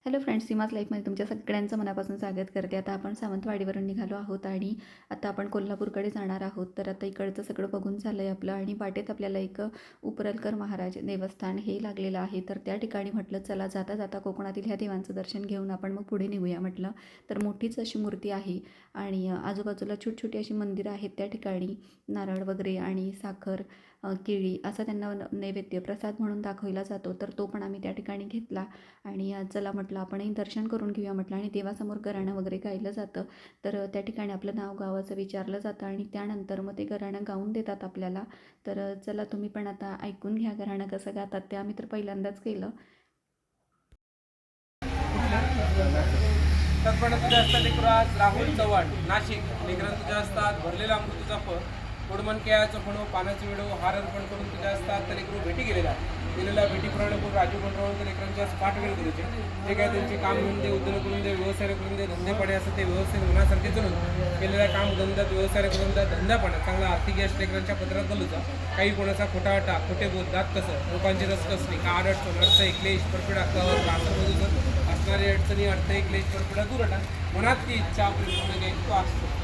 Hello friends, Seema's लाईफमध्ये तुमच्या सगळ्यांचं मनापासून स्वागत करते. आता आपण सावंतवाडीवरून निघालो आहोत आणि आता आपण कोल्हापूरकडे जाणार आहोत. तर आता इकडचं सगळं बघून झालं आहे आपलं आणि वाटेत आपल्याला एक उपरलकर महाराज देवस्थान हे लागलेलं आहे. तर त्या ठिकाणी म्हटलं चला जाता जाता कोकणातील ह्या देवांचं दर्शन घेऊन आपण मग पुढे निघूया म्हटलं. तर मोठीच अशी मूर्ती आहे आणि आजूबाजूला छोटी अशी मंदिरं आहेत. त्या ठिकाणी नारळ वगैरे आणि साखर, केळी असा त्यांना नैवेद्य प्रसाद म्हणून दाखवला जातो. तर तो पण आम्ही त्या ठिकाणी घेतला आणि चला म्हटलं आपणही दर्शन करून घेऊया म्हटलं. आणि देवासमोर घराणं वगैरे गायलं जातं. तर त्या ठिकाणी आपलं नाव गाव असं विचारलं जातं आणि त्यानंतर मग ते घराणं गाऊन देतात आपल्याला. तर चला तुम्ही पण आता ऐकून घ्या घराणं कसं गातात ते. आम्ही तर पहिल्यांदाच केलं. तत्पण तुझ्या असतात लेकराज राहुल चव्हाण नाशिक लेकरां तुझ्या असतात भरलेला अमृतचा फळ गोडमन केळाचं फणो पानाची वेळो हार अर्पण करून तुझ्या असतात तर लेकरू भेटी गेलेल्या भेटीप्रमाणे कोण राजू बनवून लेकरांच्या पाठ वेळ होते जे काय त्यांचे काम म्हणून दे उद्योग करून दे व्यवसाय करून दे धंदेपणे असं ते व्यवस्थित होण्यासारखे जणून केलेल्या काम धंद्यात व्यवसाय करून द्या धंद्यापणा चांगला आर्थिक यश लेकरांच्या पत्रात घालूचा काही कोणाचा खोटाटा खोटे बोध दात कसं लोकांची रस कसली का आडअडचण अडचण क्लेश परपिडा असणारी अडचणी अडथळे क्लेश परपिडा दूर हटा मनात ती इच्छा आपली पूर्ण घ्यायची तो असतो.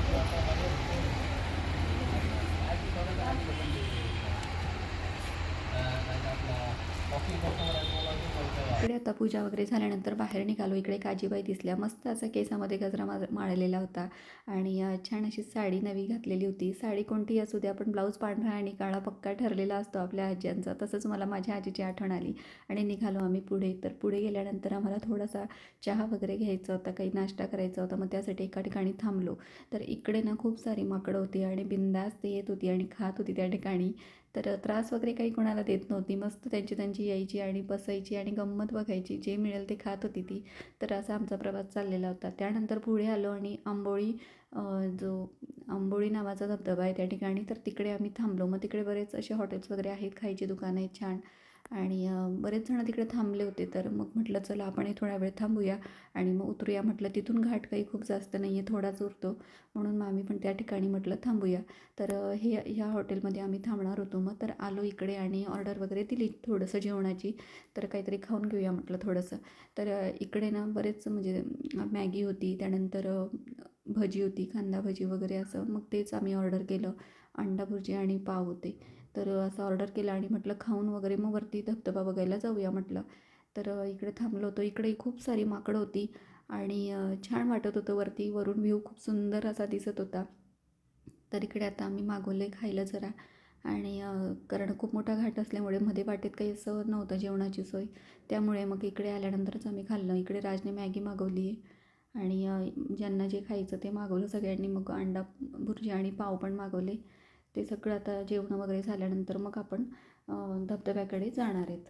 इकडे आता पूजा वगैरे झाल्यानंतर बाहेर निघालो. इकडे काजीबाई दिसल्या. मस्त असा केसामध्ये गजरा माळलेला होता आणि छान अशी साडी नवी घातलेली होती. साडी कोणतीही असू दे, आपण ब्लाऊज पांढरा आणि काळा पक्का ठरलेला असतो आपल्या आज्यांचा. तसंच मला माझ्या आजीची आठवण आली आणि निघालो आम्ही पुढे. तर पुढे गेल्यानंतर आम्हाला थोडासा चहा वगैरे घ्यायचा होता, काही नाश्ता करायचा होता. मग त्यासाठी एका ठिकाणी थांबलो. तर इकडे ना खूप सारी माकडं होती आणि बिंदास्त येत होती आणि खात होती त्या ठिकाणी. तर त्रास वगैरे काही कोणाला देत नव्हती. मस्त त्यांची यायची आणि बसायची आणि गंमत बघायची. जे मिळेल ते खात होती ती. तर असा आमचा प्रवास चाललेला होता. त्यानंतर पुढे आलो आणि जो आंबोळी नावाचा धबधबा आहे त्या ठिकाणी, तर तिकडे आम्ही थांबलो. मग तिकडे बरेच असे हॉटेल्स वगैरे आहेत, खायची दुकानं आहेत छान आणि बरेच जण तिकडे थांबले होते. तर मग म्हटलं चला आपणही थोडा वेळ थांबूया आणि मग उतरूया म्हटलं. तिथून घाट काही खूप जास्त नाही आहे, थोडाच उरतो. म्हणून मग आम्ही पण त्या ठिकाणी म्हटलं थांबूया. तर ह्या हॉटेलमध्ये आम्ही थांबणार होतो. मग तर आलो इकडे आणि ऑर्डर वगैरे दिली थोडंसं जेवणाची. तर काहीतरी खाऊन घेऊया म्हटलं थोडंसं. तर इकडे ना बरेच म्हणजे मॅगी होती, त्यानंतर भजी होती, कांदा भजी वगैरे असं. मग तेच आम्ही ऑर्डर केलं. अंडा भुर्जी आणि पाव होते. तर असं ऑर्डर केलं आणि म्हटलं खाऊन वगैरे मग वरती धबधबा बघायला जाऊया म्हटलं. तर इकडे थांबलो होतो. इकडे खूप सारी माकडं होती आणि छान वाटत होतं वरती. वरून व्ह्यू खूप सुंदर असा दिसत होता. तर इकडे आता आम्ही मागवले खायला जरा आणि कारण खूप मोठा घाट असल्यामुळे मध्ये वाटेत काही असं नव्हतं जेवणाची सोय. त्यामुळे मग इकडे आल्यानंतरच आम्ही खाल्लं. इकडे राजने मॅगी मागवली आहे आणि ज्यांना जे खायचं ते मागवलं सगळ्यांनी. मग अंडा भुर्जी आणि पाव पण मागवले. ते सगळं आता जेवण वगैरे झाल्यानंतर मग आपण धबधब्याकडे जाणार आहेत.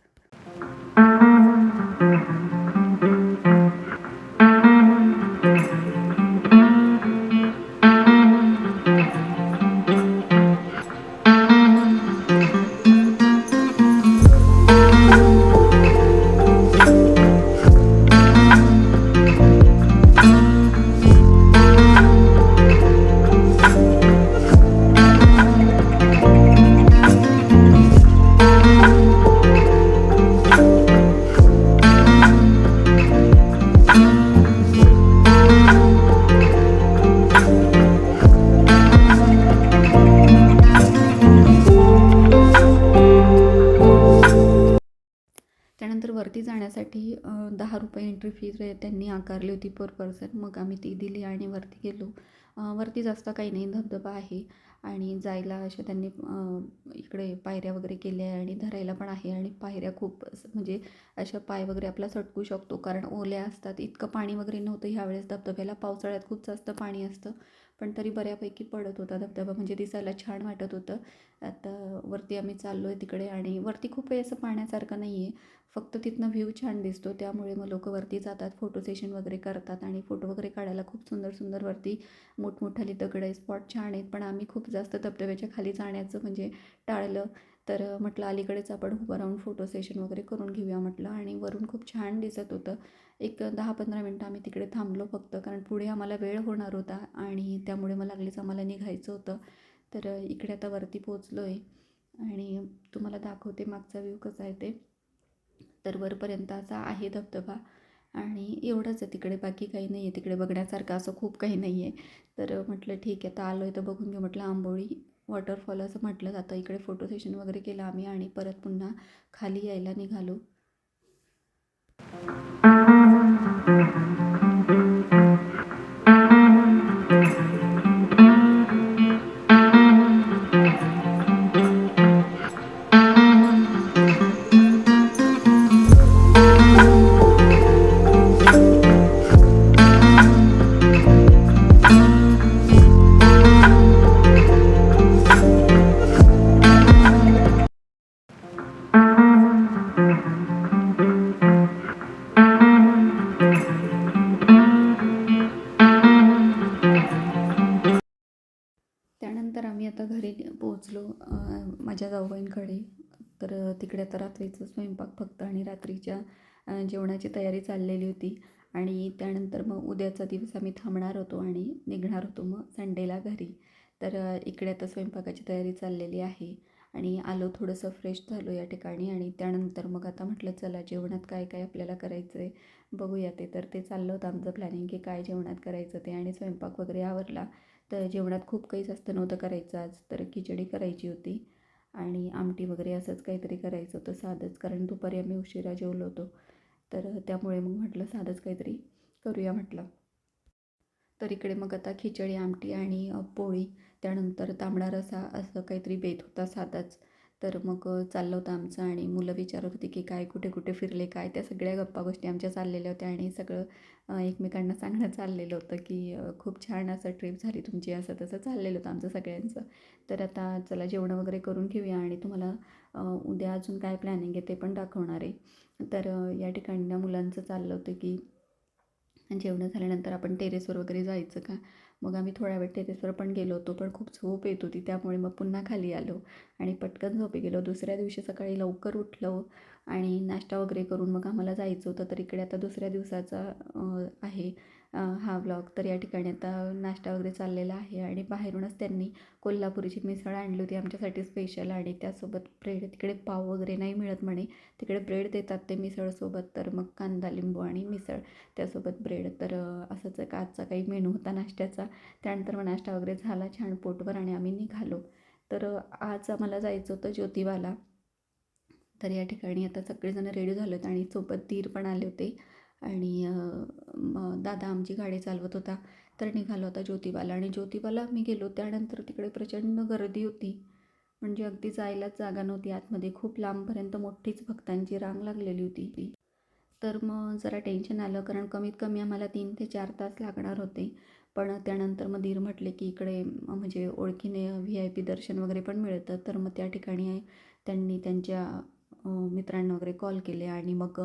त्यानंतर वरती जाण्यासाठी 10 रुपये एंट्री फी त्यांनी आकारली होती पर पर्सन. मग आम्ही ती दिली आणि वरती गेलो. वरती जास्त काही नाही, धबधबा आहे आणि जायला अशा त्यांनी इकडे पायऱ्या वगैरे केल्या आहे आणि धरायला पण आहे. आणि पायऱ्या खूप म्हणजे अशा पाय वगैरे आपला सटकू शकतो कारण ओल्या असतात. इतकं पाणी वगैरे नव्हतं ह्यावेळेस धबधब्याला. पावसाळ्यात खूप जास्त पाणी असतं, पण तरी बऱ्यापैकी पडत होता धबधबा, म्हणजे दिसायला छान वाटत होतं. आता वरती आम्ही चाललो आहे तिकडे आणि वरती खूप काही असं पाहण्यासारखं नाही आहे, फक्त तिथनं व्ह्यू छान दिसतो. त्यामुळे मग लोकं वरती जातात, फोटो सेशन वगैरे करतात आणि फोटो वगैरे काढायला खूप सुंदर सुंदर वरती मोठमोठाली दगड आहे, स्पॉट छान आहेत. पण आम्ही खूप जास्त धबधब्याच्या खाली जाण्याचं म्हणजे टाळलं. तर म्हटलं अलीकडेच आपण उभं राहून फोटो सेशन वगैरे करून घेऊया म्हटलं. आणि वरून खूप छान दिसत होतं. एक 10-15 मिनटं आम्ही तिकडे थांबलो फक्त, कारण पुढे आम्हाला वेळ होणार होता आणि त्यामुळे मग लागलीच आम्हाला निघायचं होतं. तर इकडे आता वरती पोचलो आहे आणि तुम्हाला दाखवते मागचा व्ह्यू कसा आहे ते. तर वरपर्यंत असा आहे धबधबा आणि एवढंच आहे तिकडे, बाकी काही नाही आहे तिकडे बघण्यासारखं, असं खूप काही नाही आहे. तर म्हटलं ठीक आहे, तर आलो आहे तर बघून घेऊ म्हटलं. आंबोळी वॉटरफॉल असं म्हटलं जातं. इकडे फोटो सेशन वगैरे केलं आम्ही आणि परत पुन्हा खाली यायला निघालो. त्यानंतर आम्ही आता घरी पोहोचलो माझ्या जाऊबाईंकडे. तर तिकडे आता रात्रीचं स्वयंपाक फक्त आणि रात्रीच्या जेवणाची तयारी चाललेली होती. आणि त्यानंतर मग उद्याचा दिवस आम्ही थांबणार होतो आणि निघणार होतो मग संडेला घरी. तर इकडे आता स्वयंपाकाची तयारी चाललेली आहे आणि आलो, थोडंसं फ्रेश झालो या ठिकाणी. आणि त्यानंतर मग आता म्हटलं चला जेवणात काय काय आपल्याला करायचं आहे बघूया. तर ते चाललं होतं आमचं प्लॅनिंग की काय जेवणात करायचं ते. आणि स्वयंपाक वगैरे आवरला. तर जेवणात खूप काही जास्त नव्हतं करायचं आज. तर खिचडी करायची होती आणि आमटी वगैरे असंच काहीतरी करायचं होतं साधंच, कारण दुपारी आम्ही उशिरा जेवलो होतो. तर त्यामुळे मग म्हटलं साधंच काहीतरी करूया म्हटलं. तर इकडे मग आता खिचडी, आमटी आणि पोळी, त्यानंतर तांबडा रस्सा असं काहीतरी बेत होता साधाच. तर मग चाललं होतं आमचं. आणि मुलं विचारत होती की काय कुठे कुठे फिरले काय, त्या सगळ्या गप्पा गोष्टी आमच्या चाललेल्या होत्या. आणि सगळं एकमेकांना सांगणं चाललेलं होतं की खूप छान असं ट्रिप झाली तुमची, असं तसं चाललेलं होतं आमचं सगळ्यांचं. तर आता चला जेवणं वगैरे करून घेऊया आणि तुम्हाला उद्या अजून काय प्लॅनिंग आहे ते पण दाखवणार आहे. तर या ठिकाणी ना मुलांचं चाललं होतं की जेवणं झाल्यानंतर आपण टेरेसवर वगैरे जायचं का. मग आम्ही थोडा वेळ टेरेसवर पण गेलो होतो, पण खूप झोप येत होती त्यामुळे मग पुन्हा खाली आलो आणि पटकन झोपी गेलो. दुसऱ्या दिवशी सकाळी लवकर उठलो आणि नाश्ता वगैरे करून मग आम्हाला जायचं होतं. तर इकडे आता दुसऱ्या दिवसाचा आहे हा व्लॉग. तर या ठिकाणी आता नाश्ता वगैरे चाललेला आहे आणि बाहेरूनच त्यांनी कोल्हापुरीची मिसळ आणली होती आमच्यासाठी स्पेशल. आणि त्यासोबत ब्रेड, तिकडे पाव वगैरे नाही मिळत म्हणे, तिकडे ब्रेड देतात ते मिसळसोबत. तर मग कांदा लिंबू आणि मिसळ त्यासोबत ब्रेड. तर असंच एक आजचा काही मेनू होता नाश्त्याचा. त्यानंतर मग नाश्ता वगैरे झाला छान पोटभर आणि आम्ही निघालो. तर आज आम्हाला जायचं होतं ज्योतिबाला. तर या ठिकाणी आता सगळेजण रेडी झाले आहेत आणि सोबत दीर पण आले होते. आणि मग दादा आमची गाडी चालवत होता. तर निघालो आता ज्योतिबाला. आणि ज्योतिबाला मी गेलो त्यानंतर तिकडे प्रचंड गर्दी होती. म्हणजे अगदी जायलाच जागा नव्हती आतमध्ये, खूप लांबपर्यंत मोठीच भक्तांची रांग लागलेली होती. तर मग जरा टेन्शन आलं, कारण कमीत कमी आम्हाला 3 ते 4 तास लागणार होते. पण त्यानंतर मग दीर म्हटले की इकडे म्हणजे ओळखीने VIP दर्शन वगैरे पण मिळतं. तर मग त्या ठिकाणी त्यांनी त्यांच्या मित्रांना वगैरे कॉल केले आणि मग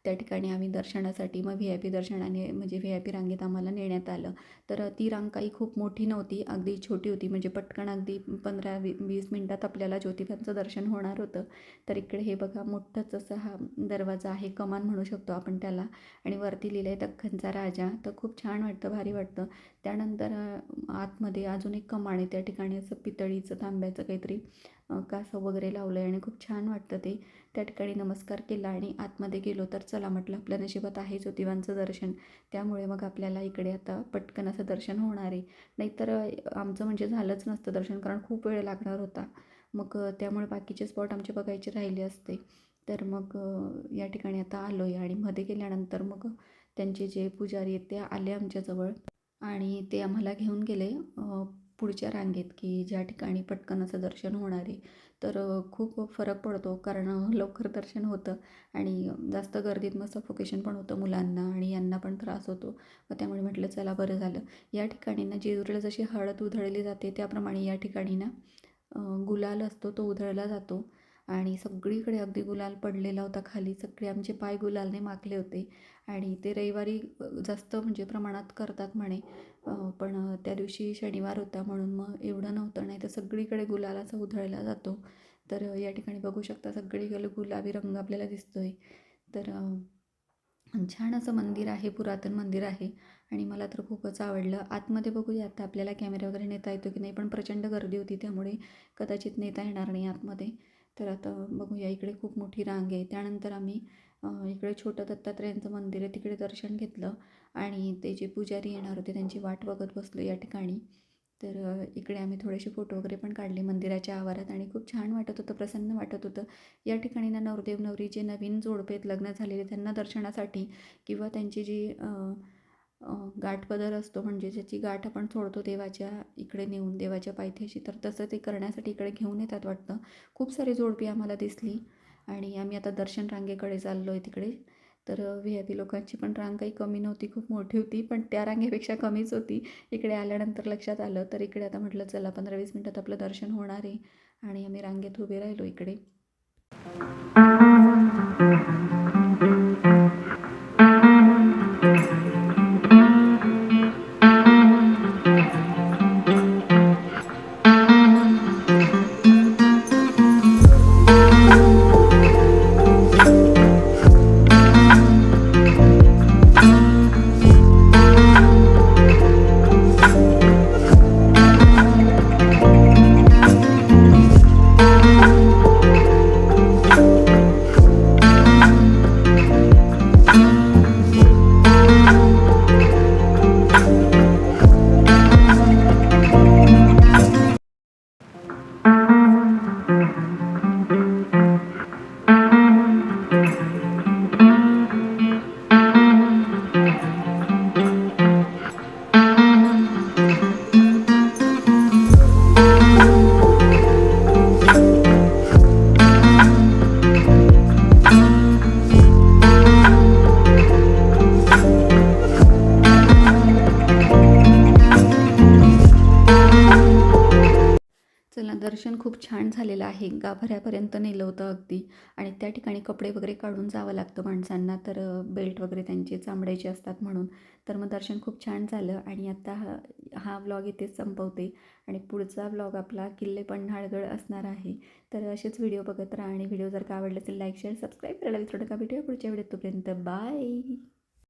त्या ठिकाणी आम्ही दर्शनासाठी मग VIP दर्शनाने म्हणजे VIP रांगेत आम्हाला नेण्यात आलं. तर ती रांग काही खूप मोठी नव्हती, अगदी छोटी होती. म्हणजे पटकन अगदी 15-20 मिनटात आपल्याला ज्योतिबाचं दर्शन होणार होतं. तर इकडे हे बघा मोठंच असं हा दरवाजा आहे, कमान म्हणू शकतो आपण त्याला. आणि वरती लिहिलं आहे दख्खनचा राजा. तर खूप छान वाटतं, भारी वाटतं. त्यानंतर आतमध्ये अजून एक कमान आहे, त्या ठिकाणी असं पितळीचं तांब्याचं काहीतरी कासव वगैरे लावलं आहे आणि खूप छान वाटतं ते. त्या ठिकाणी नमस्कार केला आणि आतमध्ये गेलो. तर चला म्हटलं आपल्या नशिबात आहे ज्योतिबांचं दर्शन, त्यामुळे मग आपल्याला इकडे आता पटकन असं दर्शन होणार आहे. नाहीतर आमचं म्हणजे झालंच नसतं दर्शन, कारण खूप वेळ लागणार होता. मग त्यामुळे बाकीचे स्पॉट आमचे बघायचे राहिले असते. तर मग या ठिकाणी आता आलो आहे. आणि मध्ये गेल्यानंतर मग त्यांचे जे पुजारी आहेत ते आले आमच्याजवळ आणि ते आम्हाला घेऊन गेले पुढच्या रांगेत, की ज्या ठिकाणी पटकन असं दर्शन होणार आहे. तर खूप फरक पडतो, कारण लवकर दर्शन होतं आणि जास्त गर्दीत मग सफोकेशन पण होतं मुलांना आणि यांना पण त्रास होतो. मग त्यामुळे म्हटलं चला बरं झालं. या ठिकाणी ना जेजुरीला जशी हळद उधळली जाते त्याप्रमाणे या ठिकाणी ना गुलाल असतो तो उधळला जातो. आणि सगळीकडे अगदी गुलाल पडलेला होता खाली, सगळे आमचे पाय गुलालने माखले होते. आणि ते रविवारी जास्त म्हणजे प्रमाणात करतात म्हणे. पण त्या दिवशी शनिवार होता म्हणून मग एवढं नव्हतं, नाही तर सगळीकडे गुलाल असा उधळला जातो. तर या ठिकाणी बघू शकता सगळीकडे गुलाबी रंग आपल्याला दिसतोय. तर छान असं मंदिर आहे, पुरातन मंदिर आहे आणि मला तर खूपच आवडलं. आतमध्ये बघूया आता आपल्याला कॅमेरा वगैरे नेता येतो की नाही, पण प्रचंड गर्दी होती त्यामुळे कदाचित नेता येणार नाही आतमध्ये. तर आता बघूया, इकडे खूप मोठी रांग आहे. त्यानंतर आम्ही इकडे छोटं दत्तात्रेयांचं मंदिर आहे, तिकडे दर्शन घेतलं आणि ते जे पुजारी येणार होते त्यांची वाट बघत बसलो या ठिकाणी. तर इकडे आम्ही थोडेसे फोटो वगैरे पण काढले मंदिराच्या आवारात आणि खूप छान वाटत होतं, प्रसन्न वाटत होतं. या ठिकाणी ना नवरदेव नवरी जे नवीन जोडपे आहेत, लग्न झालेले, त्यांना दर्शनासाठी किंवा त्यांची जी गाठपदर असतो म्हणजे ज्याची गाठ आपण सोडतो देवाच्या इकडे नेऊन देवाच्या पायथ्याशी, तर तसं ते करण्यासाठी इकडे घेऊन येतात वाटतं. खूप सारी जोडपी आम्हाला दिसली आणि आम्ही आता दर्शन रांगेकडे चाललो आहे तिकडे. तर व्ही-आय-पी लोकांची पण रांग काही कमी नव्हती, खूप मोठी होती, पण त्या रांगेपेक्षा कमीच होती. इकडे आल्यानंतर लक्षात आलं. तर इकडे आता म्हटलं चला 15-20 मिनटात आपलं दर्शन होणार आहे आणि आम्ही रांगेत उभे राहिलो इकडे. चला दर्शन खूप छान झालेलं आहे. गाभाऱ्यापर्यंत नेलं होतं अगदी आणि त्या ठिकाणी कपडे वगैरे काढून जावं लागतं माणसांना, तर बेल्ट वगैरे त्यांचे चामड्याचे असतात म्हणून. तर मग दर्शन खूप छान झालं आणि आता हा व्लॉग इथेच संपवते आणि पुढचा व्लॉग आपला किल्ले पन्हाळगड असणार आहे. तर असेच व्हिडिओ बघत राहा आणि व्हिडिओ जर का आवडले असेल लाईक शेअर सबस्क्राईब करायला विसरू नका. भेटूया पुढच्या व्हिडिओत, तोपर्यंत बाय.